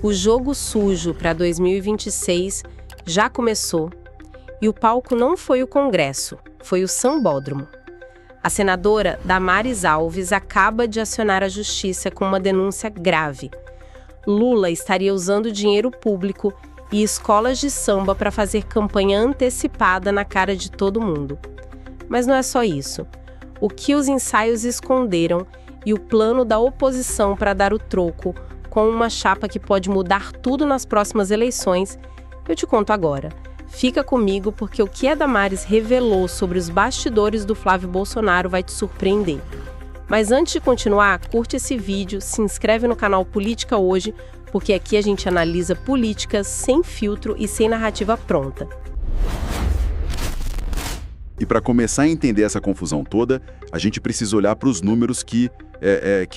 O jogo sujo para 2026 já começou e o palco não foi o Congresso, foi o Sambódromo. A senadora Damares Alves acaba de acionar a justiça com uma denúncia grave. Lula estaria usando dinheiro público e escolas de samba para fazer campanha antecipada na cara de todo mundo. Mas não é só isso. O que os ensaios esconderam e o plano da oposição para dar o troco com uma chapa que pode mudar tudo nas próximas eleições, eu te conto agora. Fica comigo porque o que a Damares revelou sobre os bastidores do Flávio Bolsonaro vai te surpreender. Mas antes de continuar, curte esse vídeo, se inscreve no canal Política Hoje, porque aqui a gente analisa políticas sem filtro e sem narrativa pronta. E para começar a entender essa confusão toda, a gente precisa olhar para os números que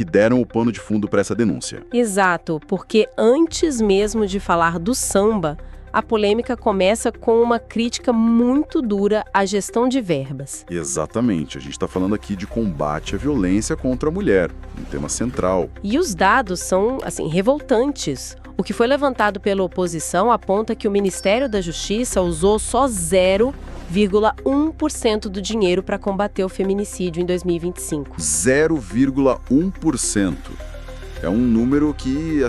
deram o pano de fundo para essa denúncia. Exato, porque antes mesmo de falar do samba, a polêmica começa com uma crítica muito dura à gestão de verbas. Exatamente, a gente está falando aqui de combate à violência contra a mulher, um tema central. E os dados são, revoltantes. O que foi levantado pela oposição aponta que o Ministério da Justiça usou só 0,1% do dinheiro para combater o feminicídio em 2025. 0,1%. É um número que,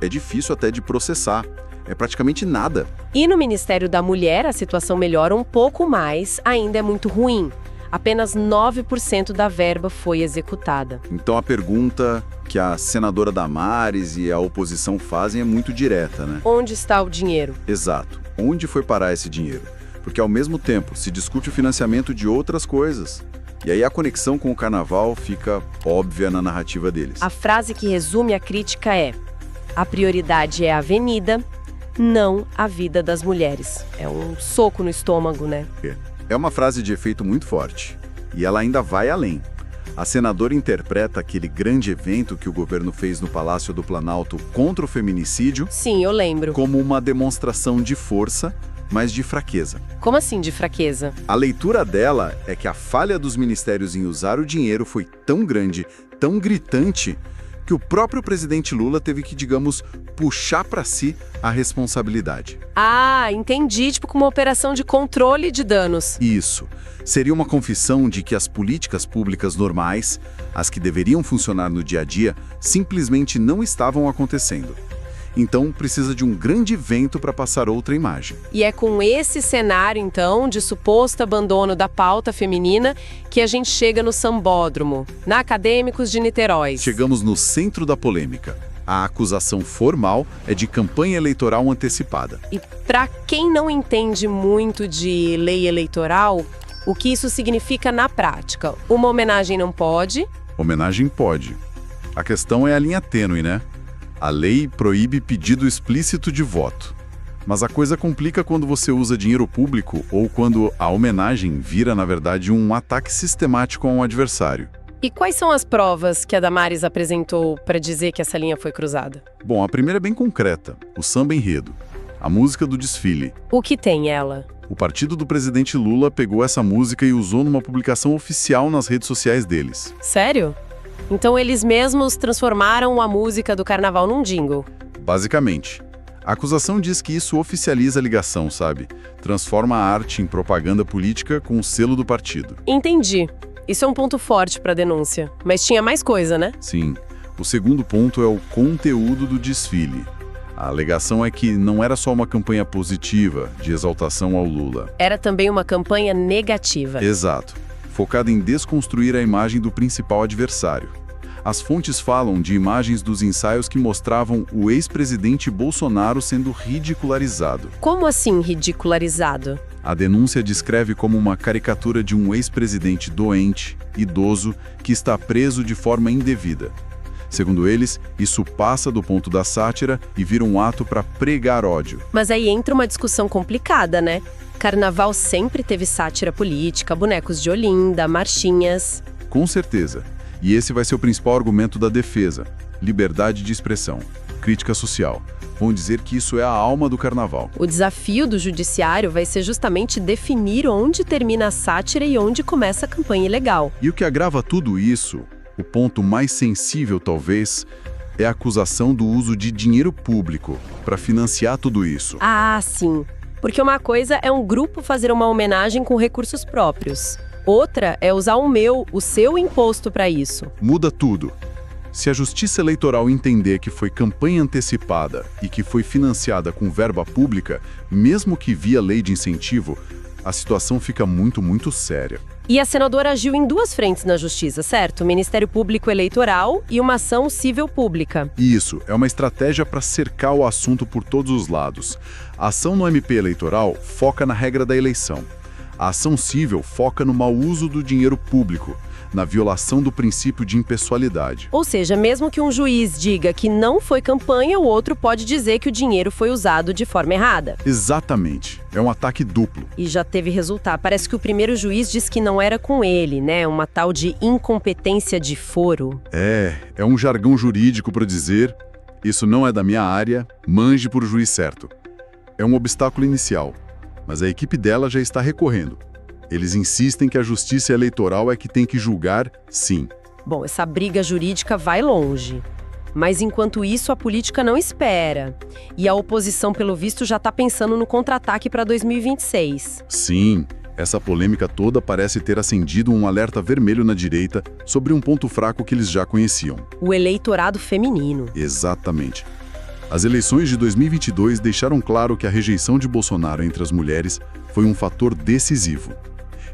é difícil até de processar. É praticamente nada. E no Ministério da Mulher, a situação melhora um pouco mais, ainda é muito ruim. Apenas 9% da verba foi executada. Então a pergunta que a senadora Damares e a oposição fazem é muito direta, né? Onde está o dinheiro? Exato. Onde foi parar esse dinheiro? Porque ao mesmo tempo se discute o financiamento de outras coisas. E aí a conexão com o carnaval fica óbvia na narrativa deles. A frase que resume a crítica é: a prioridade é a avenida, não a vida das mulheres. É um soco no estômago, né? É uma frase de efeito muito forte. E ela ainda vai além. A senadora interpreta aquele grande evento que o governo fez no Palácio do Planalto contra o feminicídio... Sim, eu lembro. ...como uma demonstração de força, mas de fraqueza. Como assim de fraqueza? A leitura dela é que a falha dos ministérios em usar o dinheiro foi tão grande, tão gritante, que o próprio presidente Lula teve que, digamos, puxar para si a responsabilidade. Ah, entendi, tipo como uma operação de controle de danos. Isso. Seria uma confissão de que as políticas públicas normais, as que deveriam funcionar no dia a dia, simplesmente não estavam acontecendo. Então, precisa de um grande evento para passar outra imagem. E é com esse cenário, então, de suposto abandono da pauta feminina, que a gente chega no Sambódromo, na Acadêmicos de Niterói. Chegamos no centro da polêmica. A acusação formal é de campanha eleitoral antecipada. E para quem não entende muito de lei eleitoral, o que isso significa na prática? Uma homenagem não pode? Homenagem pode. A questão é a linha tênue, né? A lei proíbe pedido explícito de voto. Mas a coisa complica quando você usa dinheiro público ou quando a homenagem vira, na verdade, um ataque sistemático a um adversário. E quais são as provas que a Damares apresentou para dizer que essa linha foi cruzada? Bom, a primeira é bem concreta, o samba enredo, a música do desfile. O que tem ela? O partido do presidente Lula pegou essa música e usou numa publicação oficial nas redes sociais deles. Sério? Então eles mesmos transformaram a música do carnaval num jingle? Basicamente. A acusação diz que isso oficializa a ligação, sabe? Transforma a arte em propaganda política com o selo do partido. Entendi. Isso é um ponto forte para a denúncia. Mas tinha mais coisa, né? Sim. O segundo ponto é o conteúdo do desfile. A alegação é que não era só uma campanha positiva, de exaltação ao Lula. Era também uma campanha negativa. Exato. Focada em desconstruir a imagem do principal adversário. As fontes falam de imagens dos ensaios que mostravam o ex-presidente Bolsonaro sendo ridicularizado. Como assim ridicularizado? A denúncia descreve como uma caricatura de um ex-presidente doente, idoso, que está preso de forma indevida. Segundo eles, isso passa do ponto da sátira e vira um ato para pregar ódio. Mas aí entra uma discussão complicada, né? Carnaval sempre teve sátira política, bonecos de Olinda, marchinhas. Com certeza. E esse vai ser o principal argumento da defesa. Liberdade de expressão, crítica social. Vão dizer que isso é a alma do carnaval. O desafio do judiciário vai ser justamente definir onde termina a sátira e onde começa a campanha ilegal. E o que agrava tudo isso, o ponto mais sensível talvez, é a acusação do uso de dinheiro público para financiar tudo isso. Ah, sim. Porque uma coisa é um grupo fazer uma homenagem com recursos próprios. Outra é usar o seu imposto para isso. Muda tudo. Se a Justiça Eleitoral entender que foi campanha antecipada e que foi financiada com verba pública, mesmo que via lei de incentivo, a situação fica muito, muito séria. E a senadora agiu em duas frentes na Justiça, certo? O Ministério Público Eleitoral e uma ação civil pública. Isso, é uma estratégia para cercar o assunto por todos os lados. A ação no MP eleitoral foca na regra da eleição. A ação civil foca no mau uso do dinheiro público, na violação do princípio de impessoalidade. Ou seja, mesmo que um juiz diga que não foi campanha, o outro pode dizer que o dinheiro foi usado de forma errada. Exatamente. É um ataque duplo. E já teve resultado. Parece que o primeiro juiz disse que não era com ele, né? Uma tal de incompetência de foro. É um jargão jurídico para dizer, isso não é da minha área, manje por juiz certo. É um obstáculo inicial, mas a equipe dela já está recorrendo. Eles insistem que a Justiça Eleitoral é que tem que julgar, sim. Bom, essa briga jurídica vai longe. Mas enquanto isso, a política não espera. E a oposição, pelo visto, já está pensando no contra-ataque para 2026. Sim, essa polêmica toda parece ter acendido um alerta vermelho na direita sobre um ponto fraco que eles já conheciam. O eleitorado feminino. Exatamente. As eleições de 2022 deixaram claro que a rejeição de Bolsonaro entre as mulheres foi um fator decisivo.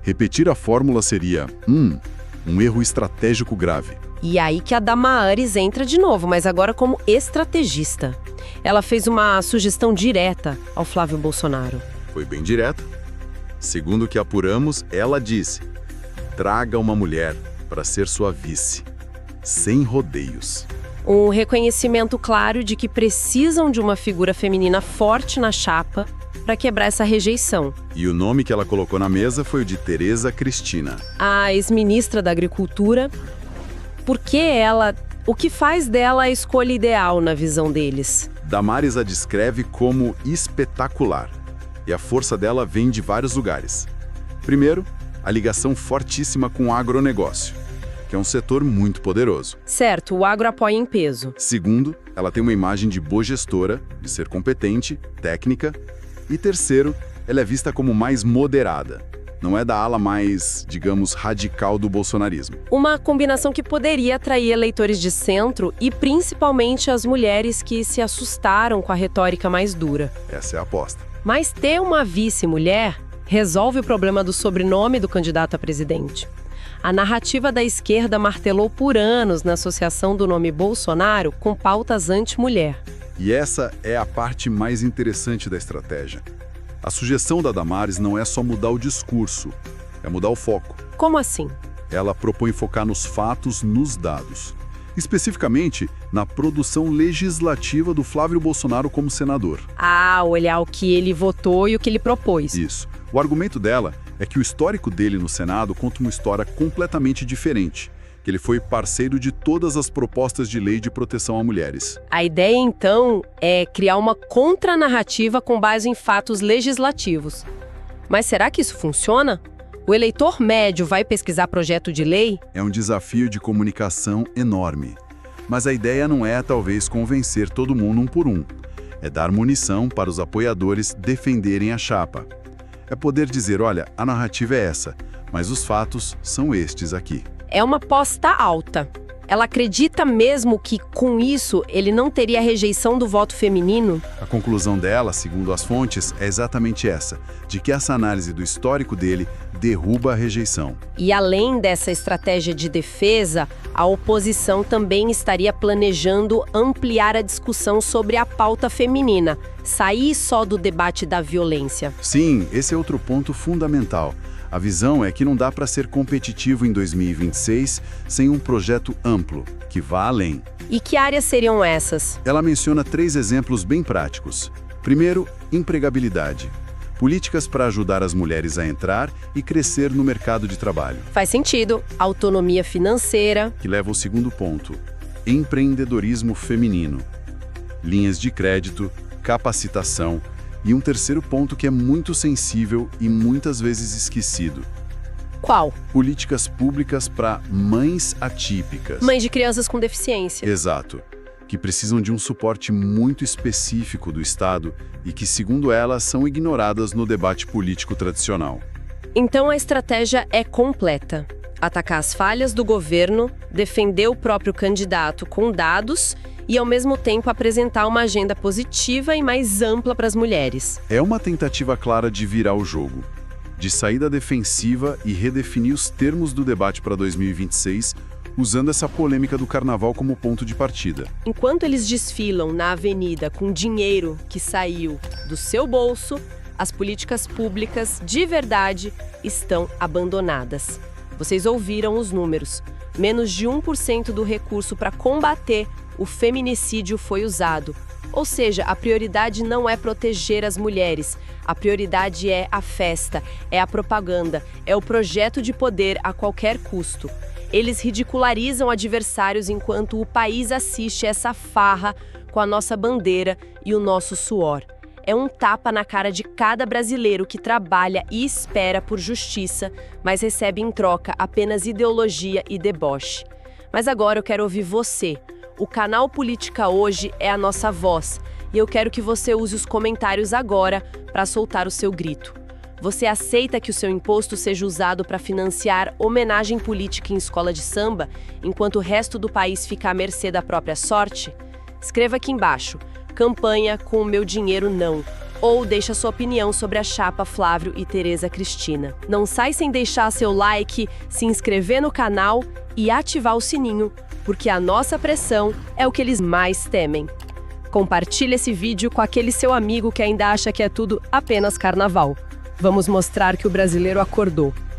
Repetir a fórmula seria, um erro estratégico grave. E aí que a Damares entra de novo, mas agora como estrategista. Ela fez uma sugestão direta ao Flávio Bolsonaro. Foi bem direta. Segundo o que apuramos, ela disse: traga uma mulher para ser sua vice, sem rodeios. Um reconhecimento claro de que precisam de uma figura feminina forte na chapa para quebrar essa rejeição. E o nome que ela colocou na mesa foi o de Tereza Cristina. A ex-ministra da Agricultura. Porque o que faz dela a escolha ideal na visão deles? Damares a descreve como espetacular. E a força dela vem de vários lugares. Primeiro, a ligação fortíssima com o agronegócio, que é um setor muito poderoso. Certo, o agro apoia em peso. Segundo, ela tem uma imagem de boa gestora, de ser competente, técnica. E terceiro, ela é vista como mais moderada. Não é da ala mais, digamos, radical do bolsonarismo. Uma combinação que poderia atrair eleitores de centro e principalmente as mulheres que se assustaram com a retórica mais dura. Essa é a aposta. Mas ter uma vice-mulher resolve o problema do sobrenome do candidato a presidente. A narrativa da esquerda martelou por anos na associação do nome Bolsonaro com pautas anti-mulher. E essa é a parte mais interessante da estratégia. A sugestão da Damares não é só mudar o discurso, é mudar o foco. Como assim? Ela propõe focar nos fatos, nos dados. Especificamente, na produção legislativa do Flávio Bolsonaro como senador. Ah, olhar o que ele votou e o que ele propôs. Isso. O argumento dela é que o histórico dele no Senado conta uma história completamente diferente. Que ele foi parceiro de todas as propostas de lei de proteção a mulheres. A ideia, então, é criar uma contranarrativa com base em fatos legislativos. Mas será que isso funciona? O eleitor médio vai pesquisar projeto de lei? É um desafio de comunicação enorme. Mas a ideia não é, talvez, convencer todo mundo um por um. É dar munição para os apoiadores defenderem a chapa. É poder dizer, olha, a narrativa é essa, mas os fatos são estes aqui. É uma aposta alta. Ela acredita mesmo que, com isso, ele não teria a rejeição do voto feminino? A conclusão dela, segundo as fontes, é exatamente essa, de que essa análise do histórico dele derruba a rejeição. E além dessa estratégia de defesa, a oposição também estaria planejando ampliar a discussão sobre a pauta feminina, sair só do debate da violência. Sim, esse é outro ponto fundamental. A visão é que não dá para ser competitivo em 2026 sem um projeto amplo, que vá além. E que áreas seriam essas? Ela menciona 3 exemplos bem práticos. Primeiro, empregabilidade. Políticas para ajudar as mulheres a entrar e crescer no mercado de trabalho. Faz sentido. Autonomia financeira. Que leva ao segundo ponto, empreendedorismo feminino. Linhas de crédito, capacitação. E um terceiro ponto que é muito sensível e muitas vezes esquecido. Qual? Políticas públicas para mães atípicas. Mães de crianças com deficiência. Exato. que precisam de um suporte muito específico do Estado e que, segundo ela, são ignoradas no debate político tradicional. Então a estratégia é completa. Atacar as falhas do governo, defender o próprio candidato com dados e, ao mesmo tempo, apresentar uma agenda positiva e mais ampla para as mulheres. É uma tentativa clara de virar o jogo, de sair da defensiva e redefinir os termos do debate para 2026, usando essa polêmica do carnaval como ponto de partida. Enquanto eles desfilam na avenida com dinheiro que saiu do seu bolso, as políticas públicas, de verdade, estão abandonadas. Vocês ouviram os números. Menos de 1% do recurso para combater o feminicídio foi usado. Ou seja, a prioridade não é proteger as mulheres, a prioridade é a festa, é a propaganda, é o projeto de poder a qualquer custo. Eles ridicularizam adversários enquanto o país assiste essa farra com a nossa bandeira e o nosso suor. É um tapa na cara de cada brasileiro que trabalha e espera por justiça, mas recebe em troca apenas ideologia e deboche. Mas agora eu quero ouvir você. O canal Política Hoje é a nossa voz e eu quero que você use os comentários agora para soltar o seu grito. Você aceita que o seu imposto seja usado para financiar homenagem política em escola de samba, enquanto o resto do país fica à mercê da própria sorte? Escreva aqui embaixo, campanha com o meu dinheiro não, ou deixa sua opinião sobre a chapa Flávio e Tereza Cristina. Não sai sem deixar seu like, se inscrever no canal e ativar o sininho, porque a nossa pressão é o que eles mais temem. Compartilhe esse vídeo com aquele seu amigo que ainda acha que é tudo apenas carnaval. Vamos mostrar que o brasileiro acordou.